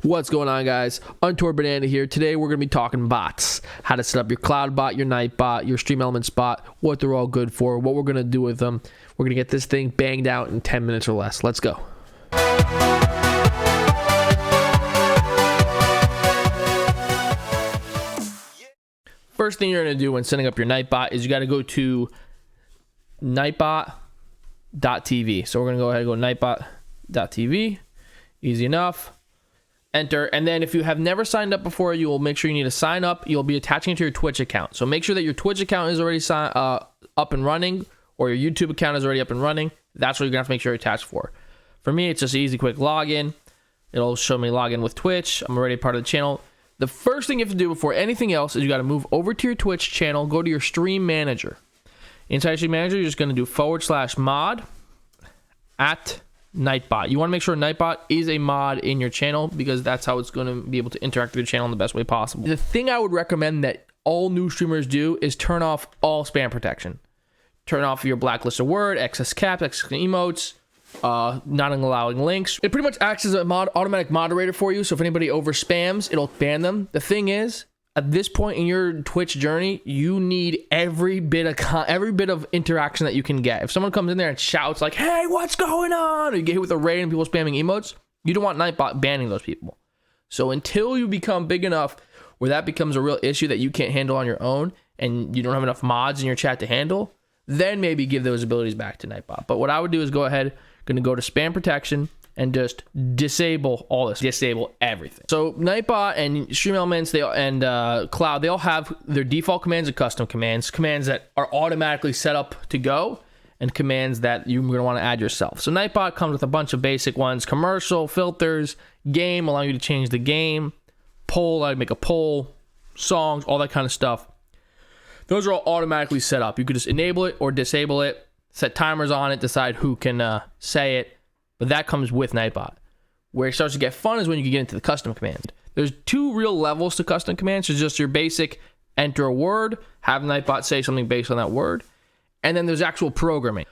What's going on, guys? Untoward Banana here. Today we're going to be talking bots. How to set up your cloud bot, your Nightbot, your streamelements bot, what they're all good for, what we're going to do with them. We're going to get this thing banged out in 10 minutes or less. Let's go. First thing you're going to do when setting up your Nightbot is you got to go to nightbot.tv. So we're going to go ahead and go nightbot.tv. Easy enough. Enter, and then if you have never signed up before, you will make sure you need to sign up. You'll be attaching it to your Twitch account. So make sure that your Twitch account is already up and running, or your YouTube account is already up and running. That's what you're gonna have to make sure you're attached for. For me, it's just an easy, quick login. It'll show me login with Twitch. I'm already part of the channel. The first thing you have to do before anything else is you got to move over to your Twitch channel, go to your stream manager. Inside stream manager, you're just going to do /mod at Nightbot. You want to make sure Nightbot is a mod in your channel because that's how it's going to be able to interact with your channel in the best way possible. The thing I would recommend that all new streamers do is turn off all spam protection. Turn off your blacklisted word, excess caps, excess emotes, not allowing links. It pretty much acts as a automatic moderator for you. So if anybody over spams, it'll ban them. The thing is, at this point in your Twitch journey, you need every bit of interaction that you can get. If someone comes in there and shouts like, "Hey, what's going on?" or you get hit with a raid and people spamming emotes, you don't want Nightbot banning those people. So until you become big enough where that becomes a real issue that you can't handle on your own and you don't have enough mods in your chat to handle, then maybe give those abilities back to Nightbot. But what I would do is go ahead, gonna go to spam protection and just disable all this, disable everything. So Nightbot and streamelements, cloud, they all have their default commands and custom commands that are automatically set up to go, and commands that you're gonna want to add yourself. So Nightbot comes with a bunch of basic ones: commercial, filters, game, allowing you to change the game, poll, allow you to make a poll, songs, all that kind of stuff. Those are all automatically set up. You could just enable it or disable it, set timers on it, decide who can say it. But that comes with Nightbot. Where it starts to get fun is when you can get into the custom commands. There's two real levels to custom commands. There's just your basic enter a word, have Nightbot say something based on that word, and then there's actual programming.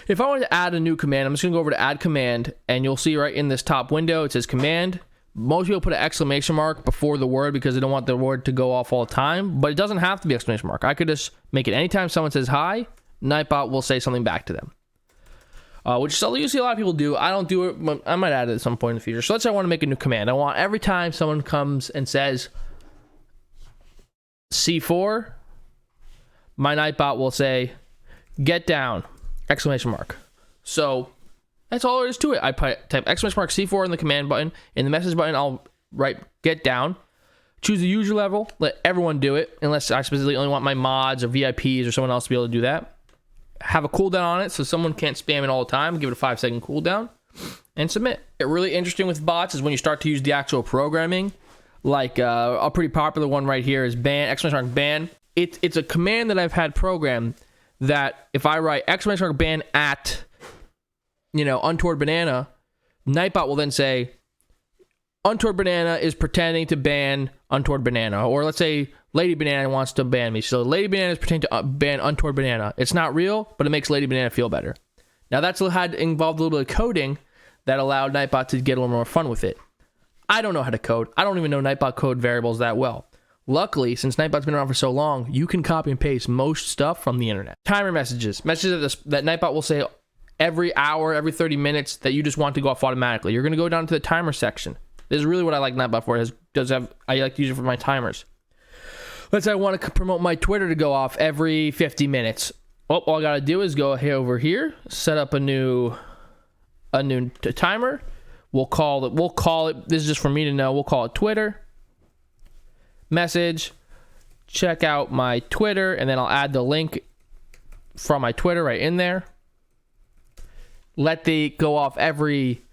If I wanted to add a new command, I'm just gonna go over to add command, and you'll see right in this top window, it says command. Most people put an exclamation mark before the word because they don't want the word to go off all the time, but it doesn't have to be exclamation mark. I could just make it anytime someone says hi, Nightbot will say something back to them. Which you see a lot of people do. I don't do it, but I might add it at some point in the future. So let's say I want to make a new command. I want every time someone comes and says C4, my Nightbot will say get down, exclamation mark. So that's all there is to it. I type exclamation mark C4 in the command button. In the message button, I'll write get down. Choose the user level. Let everyone do it, unless I specifically only want my mods or VIPs or someone else to be able to do that. Have a cooldown on it so someone can't spam it all the time. Give it a 5-second cooldown and submit. It really interesting with bots is when you start to use the actual programming. Like a pretty popular one right here is ban, exclamation mark ban. It's a command that I've had programmed that if I write exclamation mark ban at, untoward banana, Nightbot will then say untoward banana is pretending to ban untoward banana, or let's say Lady Banana wants to ban me. So Lady Banana is pretending to ban untoward banana. It's not real, but it makes Lady Banana feel better. Now that's involved a little bit of coding that allowed Nightbot to get a little more fun with it. I don't know how to code. I don't even know Nightbot code variables that well. Luckily, since Nightbot's been around for so long, you can copy and paste most stuff from the internet. Timer messages that Nightbot will say every hour, every 30 minutes that you just want to go off automatically. You're going to go down to the timer section. This is really what I like Nightbot for. I like to use it for my timers. Let's say I want to promote my Twitter to go off every 50 minutes. Well, all I got to do is go over here, set up a new timer. We'll call it, this is just for me to know, we'll call it Twitter. Message, check out my Twitter, and then I'll add the link from my Twitter right in there. Let the go off every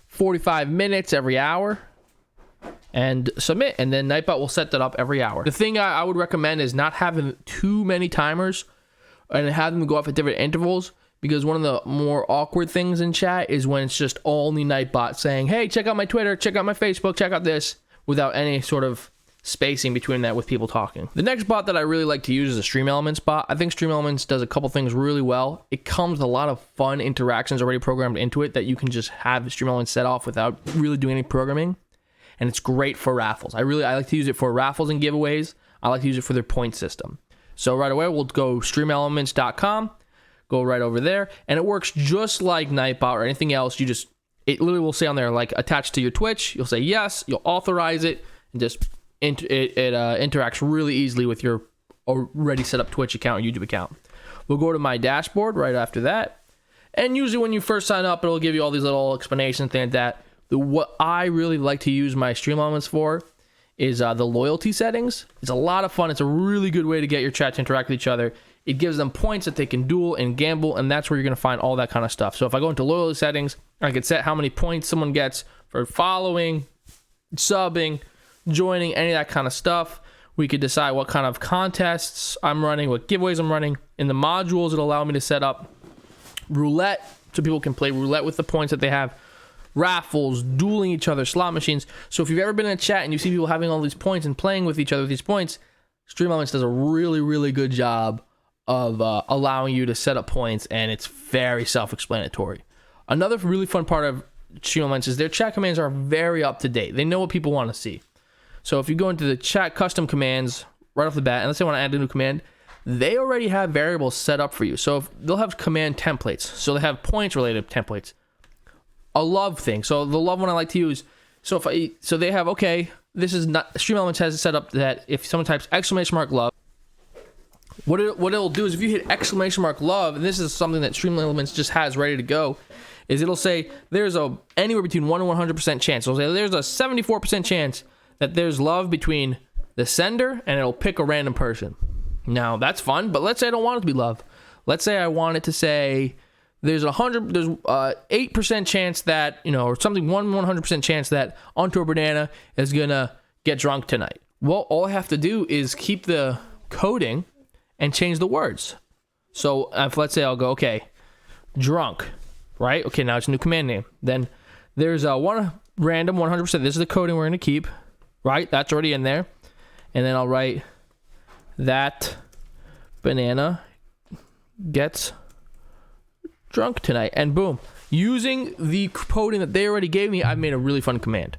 45 minutes, every hour. And submit, and then Nightbot will set that up every hour. The thing I would recommend is not having too many timers and having them go off at different intervals, because one of the more awkward things in chat is when it's just only Nightbot saying, hey, check out my Twitter, check out my Facebook, check out this, without any sort of spacing between that with people talking. The next bot that I really like to use is a streamelements bot. I think streamelements does a couple things really well. It comes with a lot of fun interactions already programmed into it that you can just have streamelements set off without really doing any programming. and it's great for raffles. I like to use it for raffles and giveaways. I like to use it for their point system. So right away, we'll go streamelements.com, go right over there, and it works just like Nightbot or anything else. It literally will say on there, like, attached to your Twitch. You'll say yes, you'll authorize it, and just it interacts really easily with your already set up Twitch account or YouTube account. We'll go to my dashboard right after that. And usually when you first sign up, it'll give you all these little explanations, things like that. What I really like to use my Streamelements for is the loyalty settings. It's a lot of fun. It's a really good way to get your chat to interact with each other. It gives them points that they can duel and gamble, and that's where you're going to find all that kind of stuff. So if I go into loyalty settings, I can set how many points someone gets for following, subbing, joining, any of that kind of stuff. We could decide what kind of contests I'm running, what giveaways I'm running. In the modules, it'll allow me to set up roulette, so people can play roulette with the points that they have, raffles, dueling each other, slot machines. So if you've ever been in a chat and you see people having all these points and playing with each other with these points, Streamelements does a really, really good job of allowing you to set up points, and it's very self-explanatory. Another really fun part of Streamelements is their chat commands are very up to date. They know what people want to see. So if you go into the chat custom commands right off the bat, and let's say I want to add a new command, they already have variables set up for you. So they'll have command templates. So they have points related templates. A love thing. So the love one I like to use. So they have, okay, this is not, Streamelements has it set up that if someone types !love, what it'll do is if you hit !love, and this is something that Streamelements just has ready to go, is it'll say there's anywhere between 1 and 100% chance. So it'll say there's a 74% chance that there's love between the sender, and it'll pick a random person. Now that's fun, but let's say I don't want it to be love. Let's say I want it to say there's 8% chance that, or something, 100% chance that Onto Banana is gonna get drunk tonight. Well, all I have to do is keep the coding and change the words. So if let's say I'll go, okay, drunk, right? Okay, now it's a new command name. Then there's one random 100%. This is the coding we're gonna keep, right? That's already in there. And then I'll write that banana gets drunk tonight, and boom, using the coding that they already gave me, I've made a really fun command.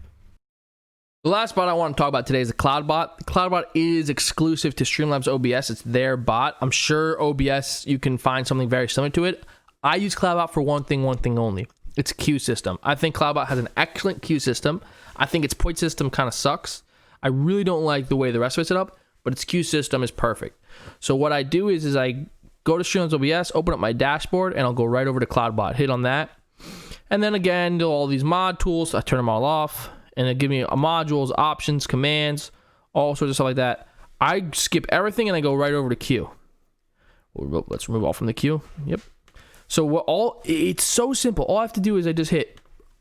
The last bot I want to talk about today is the CloudBot. The CloudBot is exclusive to Streamlabs OBS. It's their bot. I'm sure OBS, you can find something very similar to it. I use CloudBot for one thing only. It's queue system. I think CloudBot has an excellent queue system. I think its point system kind of sucks. I really don't like the way the rest of it's set up, but its queue system is perfect. So what I do is I go to Streamlabs OBS, open up my dashboard, and I'll go right over to CloudBot. Hit on that. And then again, do all these mod tools. I turn them all off. And it'll give me modules, options, commands, all sorts of stuff like that. I skip everything and I go right over to queue. Let's remove all from the queue. Yep. So it's so simple. All I have to do is I just hit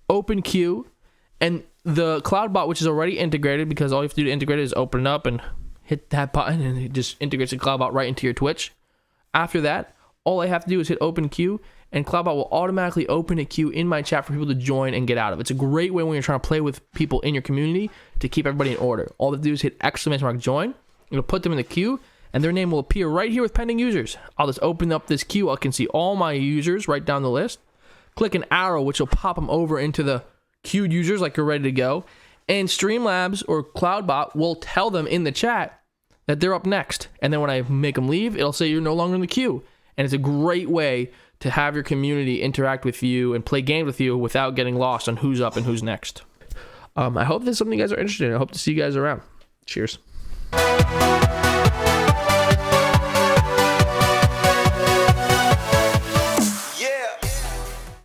open queue, and the CloudBot, which is already integrated, because all you have to do to integrate it is open it up and hit that button, and it just integrates the CloudBot right into your Twitch. After that, all I have to do is hit open queue, and CloudBot will automatically open a queue in my chat for people to join and get out of. It's a great way when you're trying to play with people in your community to keep everybody in order. All they have to do is hit !join. It'll put them in the queue, and their name will appear right here with pending users. I'll just open up this queue. I can see all my users right down the list. Click an arrow, which will pop them over into the queued users like you're ready to go. And Streamlabs or CloudBot will tell them in the chat that they're up next. And then when I make them leave, it'll say you're no longer in the queue. And it's a great way to have your community interact with you and play games with you without getting lost on who's up and who's next. I hope this is something you guys are interested in. I hope to see you guys around. Cheers.